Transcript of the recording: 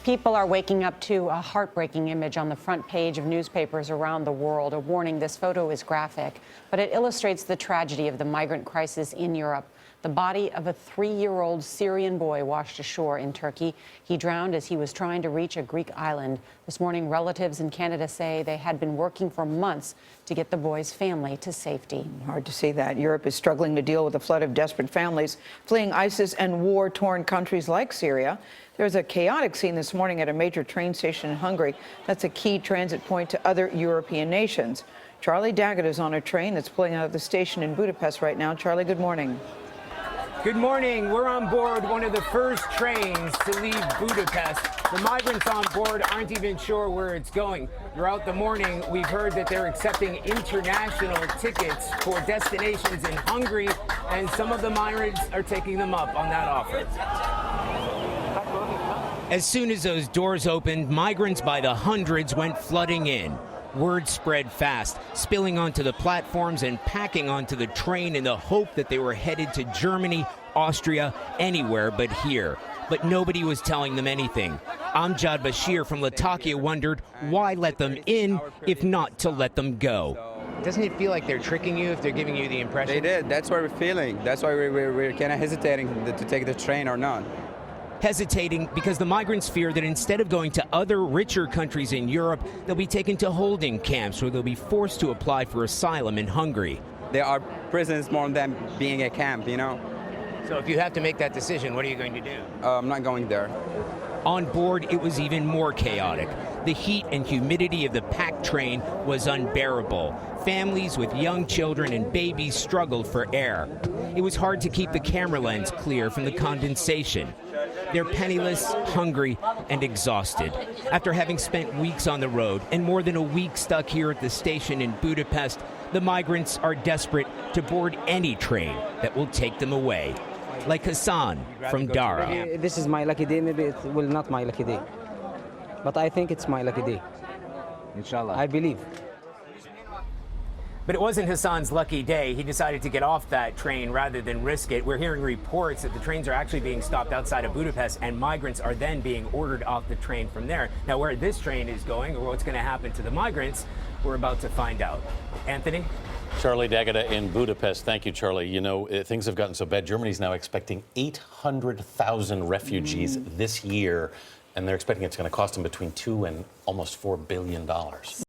People are waking up to a heartbreaking image on the front page of newspapers around the world. A warning, this photo is graphic, but it illustrates the tragedy of the migrant crisis in Europe. The body of a 3-year-old Syrian boy washed ashore in Turkey. He drowned as he was trying to reach a Greek island. This morning, relatives in Canada say they had been working for months to get the boy's family to safety. Hard to see that. Europe is struggling to deal with a flood of desperate families fleeing ISIS and war-torn countries like Syria. There's a chaotic scene this morning at a major train station in Hungary. That's a key transit point to other European nations. Charlie Daggett is on a train that's pulling out of the station in Budapest right now. Charlie, good morning. Good morning. We're on board one of the first trains to leave Budapest. The migrants on board aren't even sure where it's going. Throughout the morning, we've heard that they're accepting international tickets for destinations in Hungary, and some of the migrants are taking them up on that offer. As soon as those doors opened, migrants by the hundreds went flooding in. Word spread fast, spilling onto the platforms and packing onto the train in the hope that they were headed to Germany, Austria, anywhere but here. But nobody was telling them anything. Amjad Bashir from Latakia wondered why let them in if not to let them go. Doesn't it feel like they're tricking you if they're giving you the impression? They did. That's what we're feeling. That's why we're kind of hesitating to take the train or not. Hesitating because the migrants fear that instead of going to other richer countries in Europe, they'll be taken to holding camps where they'll be forced to apply for asylum in Hungary. There are prisons more than being a camp, you know. So if you have to make that decision, what are you going to do? I'm not going there. On board, it was even more chaotic. The heat and humidity of the packed train was unbearable. Families with young children and babies struggled for air. It was hard to keep the camera lens clear from the condensation. They're penniless, hungry, and exhausted. After having spent weeks on the road and more than a week stuck here at the station in Budapest, the migrants are desperate to board any train that will take them away. Like Hassan from Dara. This is my lucky day. Maybe it will not my lucky day. But I think it's my lucky day. Inshallah. I believe. But it wasn't Hassan's lucky day. He decided to get off that train rather than risk it. We're hearing reports that the trains are actually being stopped outside of Budapest, and migrants are then being ordered off the train from there. Now, where this train is going or what's going to happen to the migrants, we're about to find out. Anthony? Charlie Daggett in Budapest. Thank you, Charlie. You know, things have gotten so bad. Germany's now expecting 800,000 refugees this year, and they're expecting it's going to cost them between $2 and almost $4 billion.